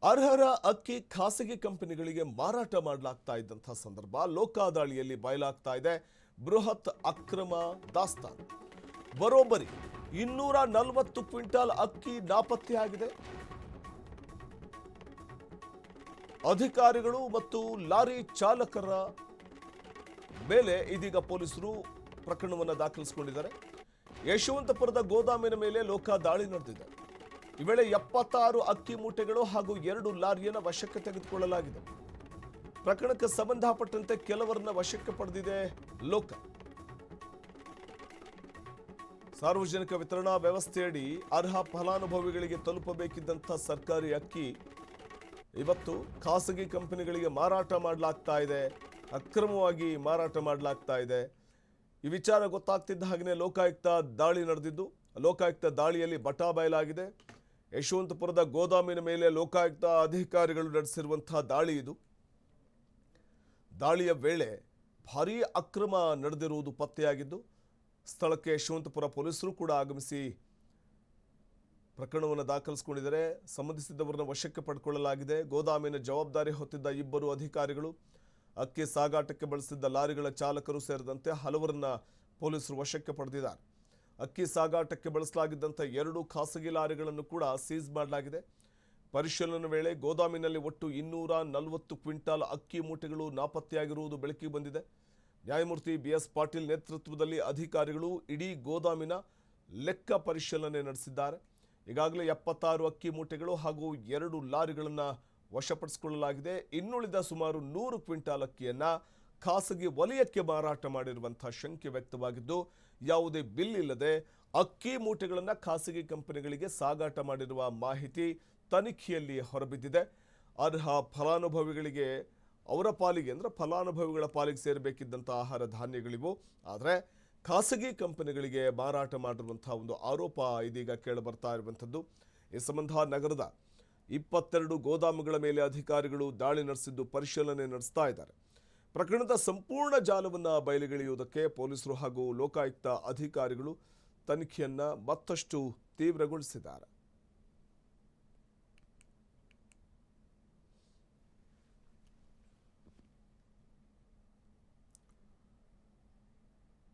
ಅರ್ಹರ ಅಕ್ಕಿ ಖಾಸಗಿ ಕಂಪನಿಗಳಿಗೆ ಮಾರಾಟ ಮಾಡಲಾಗ್ತಾ ಇದ್ದಂಥ ಸಂದರ್ಭ ಲೋಕಾದಾಳಿಯಲ್ಲಿ ಬಯಲಾಗ್ತಾ ಇದೆ ಬೃಹತ್ ಅಕ್ರಮ ದಾಸ್ತಾನು. ಬರೋಬ್ಬರಿ 240 ಕ್ವಿಂಟಾಲ್ ಅಕ್ಕಿ ನಾಪತ್ತೆಯಾಗಿದೆ. ಅಧಿಕಾರಿಗಳು ಮತ್ತು ಲಾರಿ ಚಾಲಕರ ಮೇಲೆ ಇದೀಗ ಪೊಲೀಸರು ಪ್ರಕರಣವನ್ನು ದಾಖಲಿಸಿಕೊಂಡಿದ್ದಾರೆ. ಯಶವಂತಪುರದ ಗೋದಾಮಿನ ಮೇಲೆ ಲೋಕಾದಾಳಿ ನಡೆದಿದೆ. ಈ ವೇಳೆ 76 ಅಕ್ಕಿ ಮೂಟೆಗಳು ಹಾಗೂ 2 ಲಾರಿಯನ್ನು ವಶಕ್ಕೆ ತೆಗೆದುಕೊಳ್ಳಲಾಗಿದೆ. ಪ್ರಕರಣಕ್ಕೆ ಸಂಬಂಧಪಟ್ಟಂತೆ ಕೆಲವರನ್ನ ವಶಕ್ಕೆ ಪಡೆದಿದೆ ಲೋಕ. ಸಾರ್ವಜನಿಕ ವಿತರಣಾ ವ್ಯವಸ್ಥೆಯಡಿ ಅರ್ಹ ಫಲಾನುಭವಿಗಳಿಗೆ ತಲುಪಬೇಕಿದ್ದಂಥ ಸರ್ಕಾರಿ ಅಕ್ಕಿ ಇವತ್ತು ಖಾಸಗಿ ಕಂಪನಿಗಳಿಗೆ ಮಾರಾಟ ಮಾಡಲಾಗ್ತಾ ಇದೆ, ಅಕ್ರಮವಾಗಿ ಮಾರಾಟ ಮಾಡಲಾಗ್ತಾ ಇದೆ. ಈ ವಿಚಾರ ಗೊತ್ತಾಗ್ತಿದ್ದ ಹಾಗೆಯೇ ಲೋಕಾಯುಕ್ತ ದಾಳಿ ನಡೆದಿದ್ದು, ಲೋಕಾಯುಕ್ತ ದಾಳಿಯಲ್ಲಿ ಬಟಾ ಬಯಲಾಗಿದೆ. ಯಶವಂತಪುರದ ಗೋದಾಮಿನ ಮೇಲೆ ಲೋಕಾಯುಕ್ತ ಅಧಿಕಾರಿಗಳು ನಡೆಸಿರುವಂತಹ ದಾಳಿ ಇದು. ದಾಳಿಯ ವೇಳೆ ಭಾರೀ ಅಕ್ರಮ ನಡೆದಿರುವುದು ಪತ್ತೆಯಾಗಿದ್ದು, ಸ್ಥಳಕ್ಕೆ ಯಶವಂತಪುರ ಪೊಲೀಸರು ಕೂಡ ಆಗಮಿಸಿ ಪ್ರಕರಣವನ್ನು ದಾಖಲಿಸಿಕೊಂಡಿದ್ದಾರೆ. ಸಂಬಂಧಿಸಿದವರನ್ನು ವಶಕ್ಕೆ ಪಡೆದುಕೊಳ್ಳಲಾಗಿದೆ. ಗೋದಾಮಿನ ಜವಾಬ್ದಾರಿ ಹೊತ್ತಿದ್ದ 2 ಅಧಿಕಾರಿಗಳು, ಅಕ್ಕಿ ಸಾಗಾಟಕ್ಕೆ ಬಳಸಿದ್ದ ಲಾರಿಗಳ ಚಾಲಕರು ಸೇರಿದಂತೆ ಹಲವರನ್ನ ಪೊಲೀಸರು ವಶಕ್ಕೆ ಪಡೆದಿದ್ದಾರೆ. ಅಕ್ಕಿ ಸಾಗಾಟಕ್ಕೆ ಬಳಸಲಾಗಿದ್ದಂಥ 2 ಖಾಸಗಿ ಲಾರಿಗಳನ್ನು ಕೂಡ ಸೀಸ್ ಮಾಡಲಾಗಿದೆ. ಪರಿಶೀಲನೆ ವೇಳೆ ಗೋದಾಮಿನಲ್ಲಿ ಒಟ್ಟು 240 ಕ್ವಿಂಟಾಲ್ ಅಕ್ಕಿ ಮೂಟೆಗಳು ನಾಪತ್ತೆಯಾಗಿರುವುದು ಬೆಳಕಿಗೆ ಬಂದಿದೆ. ನ್ಯಾಯಮೂರ್ತಿ BS ಪಾಟೀಲ್ ನೇತೃತ್ವದಲ್ಲಿ ಅಧಿಕಾರಿಗಳು ಇಡೀ ಗೋದಾಮಿನ ಲೆಕ್ಕ ಪರಿಶೀಲನೆ ನಡೆಸಿದ್ದಾರೆ. ಈಗಾಗಲೇ 76 ಅಕ್ಕಿ ಮೂಟೆಗಳು ಹಾಗೂ 2 ಲಾರಿಗಳನ್ನು ವಶಪಡಿಸಿಕೊಳ್ಳಲಾಗಿದೆ. ಇನ್ನುಳಿದ ಸುಮಾರು 100 ಕ್ವಿಂಟಾಲ್ ಅಕ್ಕಿಯನ್ನು ಖಾಸಗಿ ವಲಯಕ್ಕೆ ಮಾರಾಟ ಮಾಡಿರುವಂತಹ ಶಂಕೆ ವ್ಯಕ್ತವಾಗಿದ್ದು, ಯಾವುದೇ ಬಿಲ್ ಇಲ್ಲದೆ ಅಕ್ಕಿ ಮೂಟೆಗಳನ್ನು ಖಾಸಗಿ ಕಂಪನಿಗಳಿಗೆ ಸಾಗಾಟ ಮಾಡಿರುವ ಮಾಹಿತಿ ತನಿಖೆಯಲ್ಲಿ ಹೊರಬಿದ್ದಿದೆ. ಅರ್ಹ ಫಲಾನುಭವಿಗಳಿಗೆ ಅವರ ಪಾಲಿಗೆ ಅಂದರೆ ಫಲಾನುಭವಿಗಳ ಪಾಲಿಗೆ ಸೇರಬೇಕಿದ್ದಂಥ ಆಹಾರ ಧಾನ್ಯಗಳಿವು. ಆದರೆ ಖಾಸಗಿ ಕಂಪನಿಗಳಿಗೆ ಮಾರಾಟ ಮಾಡಿರುವಂತಹ ಒಂದು ಆರೋಪ ಇದೀಗ ಕೇಳಿಬರ್ತಾ ಇರುವಂಥದ್ದು. ಈ ಸಂಬಂಧ ನಗರದ 22 ಗೋದಾಮುಗಳ ಮೇಲೆ ಅಧಿಕಾರಿಗಳು ದಾಳಿ ನಡೆಸಿದ್ದು ಪರಿಶೀಲನೆ ನಡೆಸ್ತಾ ಇದ್ದಾರೆ. ಪ್ರಕರಣದ ಸಂಪೂರ್ಣ ಜಾಲವನ್ನು ಬಯಲಿಗೆಳೆಯುವುದಕ್ಕೆ ಪೊಲೀಸರು ಹಾಗೂ ಲೋಕಾಯುಕ್ತ ಅಧಿಕಾರಿಗಳು ತನಿಖೆಯನ್ನು ಮತ್ತಷ್ಟು ತೀವ್ರಗೊಳಿಸಿದ್ದಾರೆ.